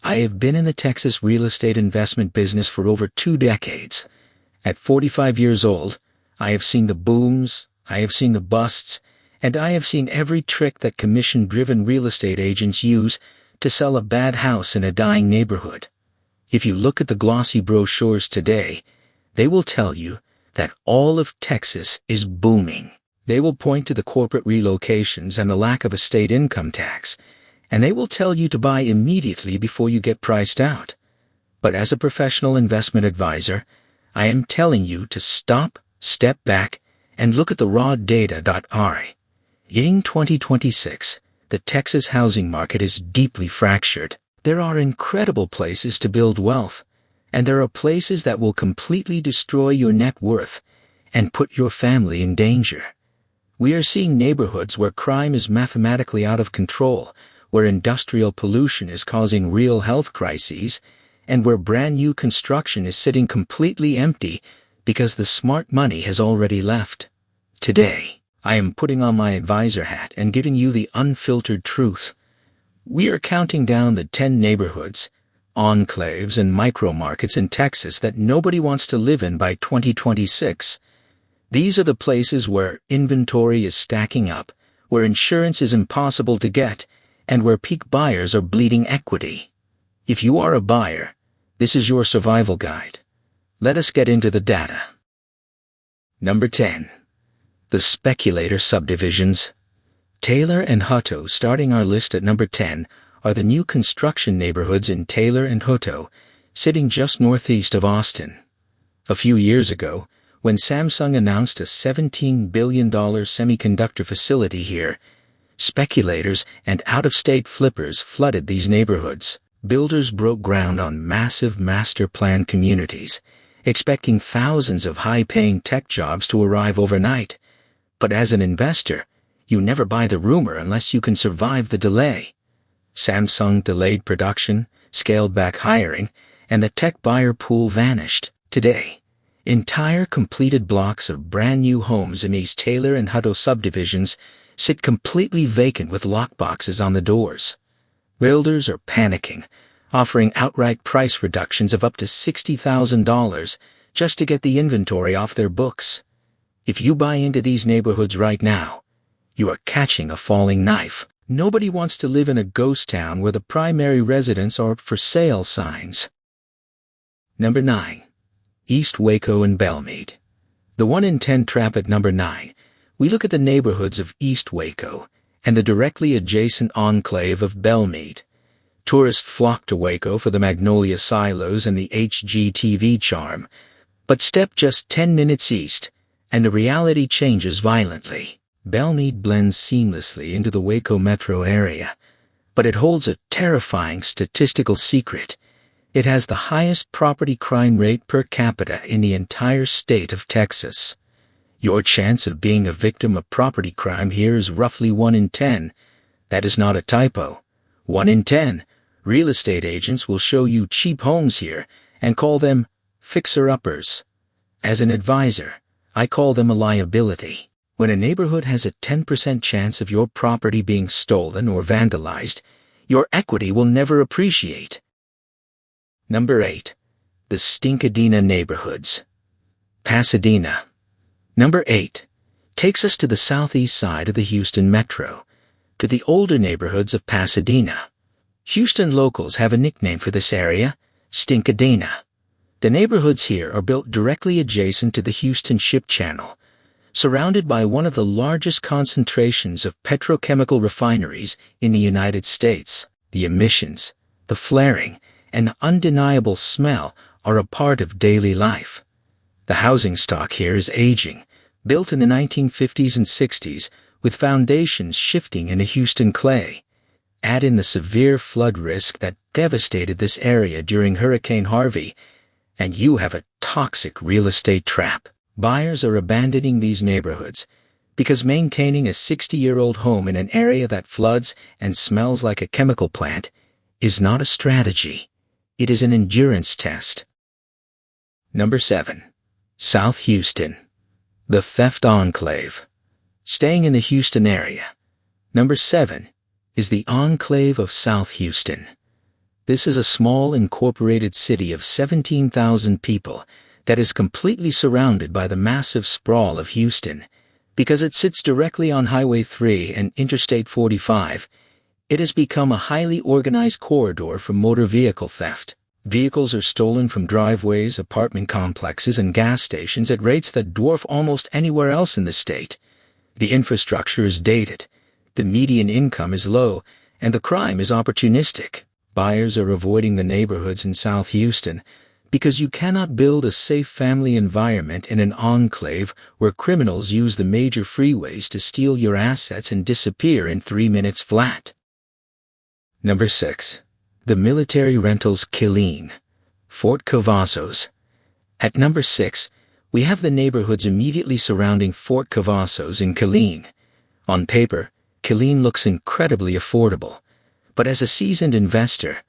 I have been in the Texas real estate investment business for over 2 decades. At 45 years old, I have seen the booms, I have seen the busts, and I have seen every trick that commission-driven real estate agents use to sell a bad house in a dying neighborhood. If you look at the glossy brochures today, they will tell you that all of Texas is booming. They will point to the corporate relocations and the lack of a state income tax, and they will tell you to buy immediately before you get priced out. But as a professional investment advisor, I am telling you to stop, step back, and look at the raw data. In 2026, the Texas housing market is deeply fractured. There are incredible places to build wealth, and there are places that will completely destroy your net worth and put your family in danger. We are seeing neighborhoods where crime is mathematically out of control, where industrial pollution is causing real health crises, and where brand new construction is sitting completely empty because the smart money has already left. Today, I am putting on my advisor hat and giving you the unfiltered truth. We are counting down the 10 neighborhoods, enclaves, and micro-markets in Texas that nobody wants to live in by 2026. These are the places where inventory is stacking up, where insurance is impossible to get, and where peak buyers are bleeding equity. If you are a buyer, this is your survival guide. Let us get into the data. Number 10. The Speculator Subdivisions. Taylor and Hutto, starting our list at number 10, are the new construction neighborhoods in Taylor and Hutto, sitting just northeast of Austin. A few years ago, when Samsung announced a $17 billion semiconductor facility here, speculators and out-of-state flippers flooded these neighborhoods. Builders broke ground on massive master plan communities, expecting thousands of high-paying tech jobs to arrive overnight. But as an investor, you never buy the rumor unless you can survive the delay. Samsung delayed production, scaled back hiring, and the tech buyer pool vanished. Today, entire completed blocks of brand new homes in these Taylor and Hutto subdivisions sit completely vacant with lockboxes on the doors. Builders are panicking, offering outright price reductions of up to $60,000 just to get the inventory off their books. If you buy into these neighborhoods right now, you are catching a falling knife. Nobody wants to live in a ghost town where the primary residents are for sale signs. Number 9. East Waco and Bellmead. The 1 in 10 trap at number 9. We look at the neighborhoods of East Waco and the directly adjacent enclave of Bellmead. Tourists flock to Waco for the Magnolia Silos and the HGTV charm, but step just 10 minutes east, and the reality changes violently. Bellmead blends seamlessly into the Waco metro area, but it holds a terrifying statistical secret. It has the highest property crime rate per capita in the entire state of Texas. Your chance of being a victim of property crime here is roughly 1 in 10. That is not a typo. 1 in 10. Real estate agents will show you cheap homes here and call them fixer-uppers. As an advisor, I call them a liability. When a neighborhood has a 10% chance of your property being stolen or vandalized, your equity will never appreciate. Number 8. The Stinkadena neighborhoods. Pasadena. Number 8 takes us to the southeast side of the Houston metro, to the older neighborhoods of Pasadena. Houston locals have a nickname for this area, Stinkadena. The neighborhoods here are built directly adjacent to the Houston Ship Channel, surrounded by one of the largest concentrations of petrochemical refineries in the United States. The emissions, the flaring, and the undeniable smell are a part of daily life. The housing stock here is aging, built in the 1950s and 60s, with foundations shifting in the Houston clay. Add in the severe flood risk that devastated this area during Hurricane Harvey, and you have a toxic real estate trap. Buyers are abandoning these neighborhoods because maintaining a 60-year-old home in an area that floods and smells like a chemical plant is not a strategy. It is an endurance test. Number 7. South Houston. The Theft Enclave. Staying in the Houston area. Number 7 is the Enclave of South Houston. This is a small incorporated city of 17,000 people that is completely surrounded by the massive sprawl of Houston. Because it sits directly on Highway 3 and Interstate 45, it has become a highly organized corridor for motor vehicle theft. Vehicles are stolen from driveways, apartment complexes, and gas stations at rates that dwarf almost anywhere else in the state. The infrastructure is dated, the median income is low, and the crime is opportunistic. Buyers are avoiding the neighborhoods in South Houston because you cannot build a safe family environment in an enclave where criminals use the major freeways to steal your assets and disappear in 3 minutes flat. Number 6. The Military Rentals Killeen, Fort Cavazos. At number 6, we have the neighborhoods immediately surrounding Fort Cavazos in Killeen. On paper, Killeen looks incredibly affordable, but as a seasoned investor,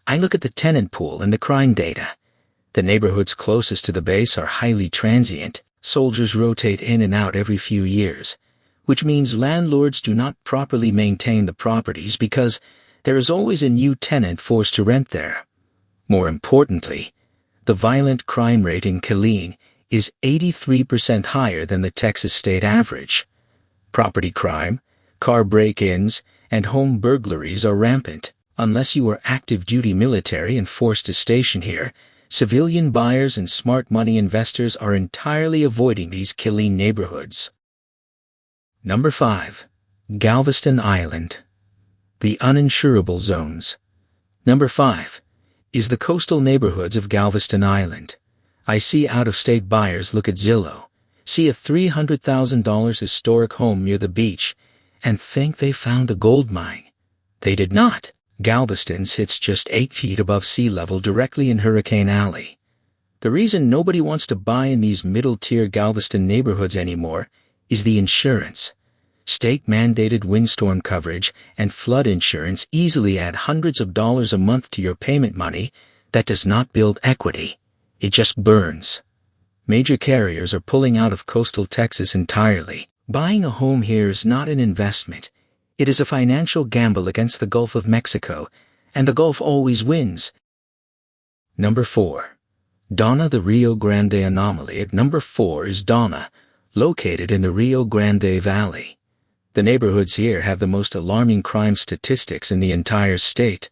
I look at the tenant pool and the crime data. The neighborhoods closest to the base are highly transient. Soldiers rotate in and out every few years, which means landlords do not properly maintain the properties because there is always a new tenant forced to rent there. More importantly, the violent crime rate in Killeen is 83% higher than the Texas state average. Property crime, car break-ins, and home burglaries are rampant. Unless you are active duty military and forced to station here, civilian buyers and smart money investors are entirely avoiding these Killeen neighborhoods. Number 5. Galveston Island, the Uninsurable zones. Number 5 is the coastal neighborhoods of Galveston Island. I see out-of-state buyers look at Zillow, see a $300,000 historic home near the beach, and think they found a gold mine. They did not. Galveston sits just 8 feet above sea level directly in Hurricane Alley. The reason nobody wants to buy in these middle-tier Galveston neighborhoods anymore is the insurance. State-mandated windstorm coverage and flood insurance easily add hundreds of dollars a month to your payment money. That does not build equity. It just burns. Major carriers are pulling out of coastal Texas entirely. Buying a home here is not an investment. It is a financial gamble against the Gulf of Mexico, and the Gulf always wins. Number 4. Donna, the Rio Grande Anomaly. At number 4 is Donna, located in the Rio Grande Valley. The neighborhoods here have the most alarming crime statistics in the entire state.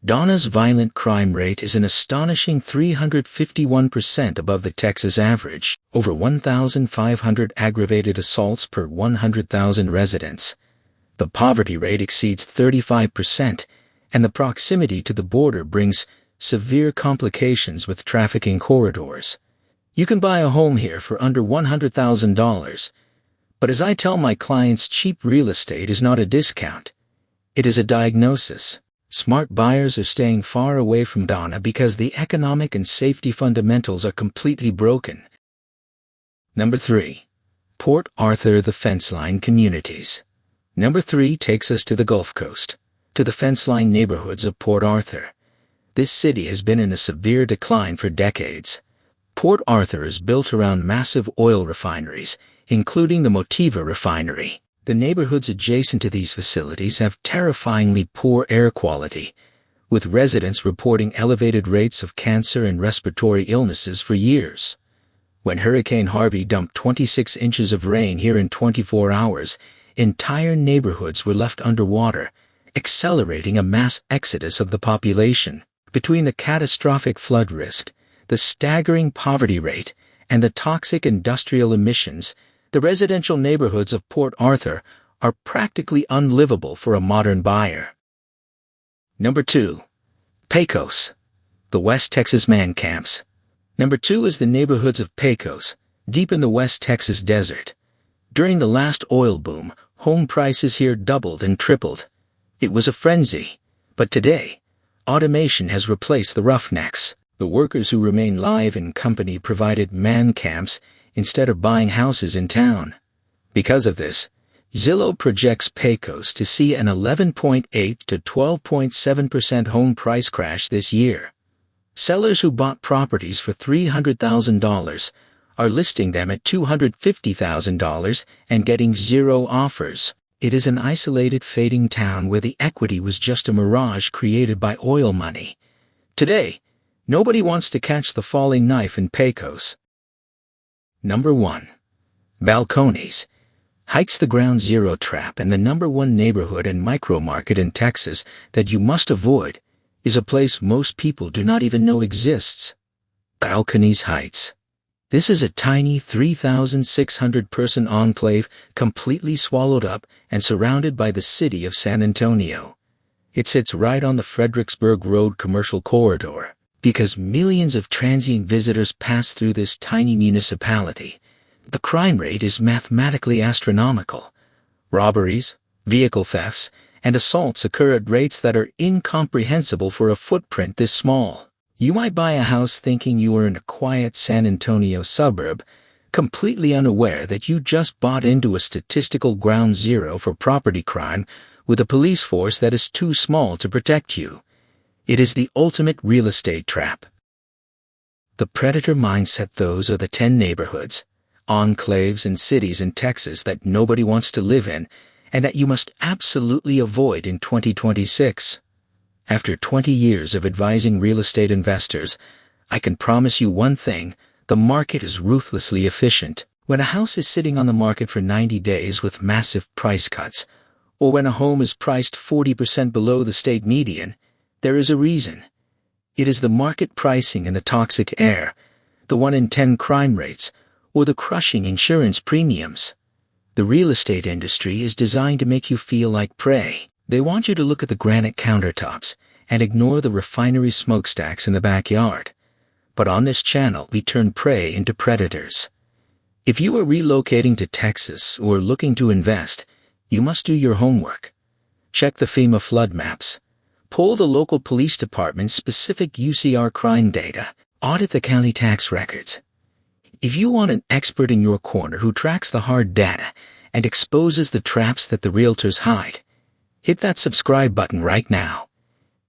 Donna's violent crime rate is an astonishing 351% above the Texas average, over 1,500 aggravated assaults per 100,000 residents. The poverty rate exceeds 35%, and the proximity to the border brings severe complications with trafficking corridors. You can buy a home here for under $100,000, but as I tell my clients, cheap real estate is not a discount. It is a diagnosis. Smart buyers are staying far away from Donna because the economic and safety fundamentals are completely broken. Number 3. Port Arthur, the Fenceline communities. Number 3 takes us to the Gulf Coast, to the Fenceline neighborhoods of Port Arthur. This city has been in a severe decline for decades. Port Arthur is built around massive oil refineries, including the Motiva refinery. The neighborhoods adjacent to these facilities have terrifyingly poor air quality, with residents reporting elevated rates of cancer and respiratory illnesses for years. When Hurricane Harvey dumped 26 inches of rain here in 24 hours, entire neighborhoods were left underwater, accelerating a mass exodus of the population. Between the catastrophic flood risk, the staggering poverty rate, and the toxic industrial emissions, the residential neighborhoods of Port Arthur are practically unlivable for a modern buyer. Number 2. Pecos, the West Texas man camps. Number 2 is the neighborhoods of Pecos, deep in the West Texas desert. During the last oil boom, home prices here doubled and tripled. It was a frenzy. But today, automation has replaced the roughnecks. The workers who remain live in company-provided man camps instead of buying houses in town. Because of this, Zillow projects Pecos to see an 11.8 to 12.7% home price crash this year. Sellers who bought properties for $300,000 are listing them at $250,000 and getting zero offers. It is an isolated, fading town where the equity was just a mirage created by oil money. Today, nobody wants to catch the falling knife in Pecos. Number 1. Balcones. Hike's the ground zero trap, and the number one neighborhood and micro-market in Texas that you must avoid is a place most people do not even know exists. Balcones Heights. This is a tiny 3,600-person enclave completely swallowed up and surrounded by the city of San Antonio. It sits right on the Fredericksburg Road commercial corridor. Because millions of transient visitors pass through this tiny municipality, the crime rate is mathematically astronomical. Robberies, vehicle thefts, and assaults occur at rates that are incomprehensible for a footprint this small. You might buy a house thinking you are in a quiet San Antonio suburb, completely unaware that you just bought into a statistical ground zero for property crime with a police force that is too small to protect you. It is the ultimate real estate trap. The predator mindset. Those are the 10 neighborhoods, enclaves, and cities in Texas that nobody wants to live in and that you must absolutely avoid in 2026. After 20 years of advising real estate investors, I can promise you one thing: the market is ruthlessly efficient. When a house is sitting on the market for 90 days with massive price cuts, or when a home is priced 40% below the state median, there is a reason. It is the market pricing and the toxic air, the 1 in 10 crime rates, or the crushing insurance premiums. The real estate industry is designed to make you feel like prey. They want you to look at the granite countertops and ignore the refinery smokestacks in the backyard. But on this channel, we turn prey into predators. If you are relocating to Texas or looking to invest, you must do your homework. Check the FEMA flood maps. Pull the local police department's specific UCR crime data. Audit the county tax records. If you want an expert in your corner who tracks the hard data and exposes the traps that the realtors hide, hit that subscribe button right now.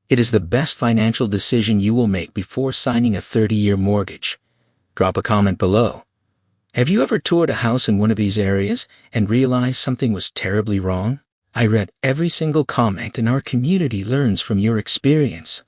It is the best financial decision you will make before signing a 30-year mortgage. Drop a comment below. Have you ever toured a house in one of these areas and realized something was terribly wrong? I read every single comment, and our community learns from your experience.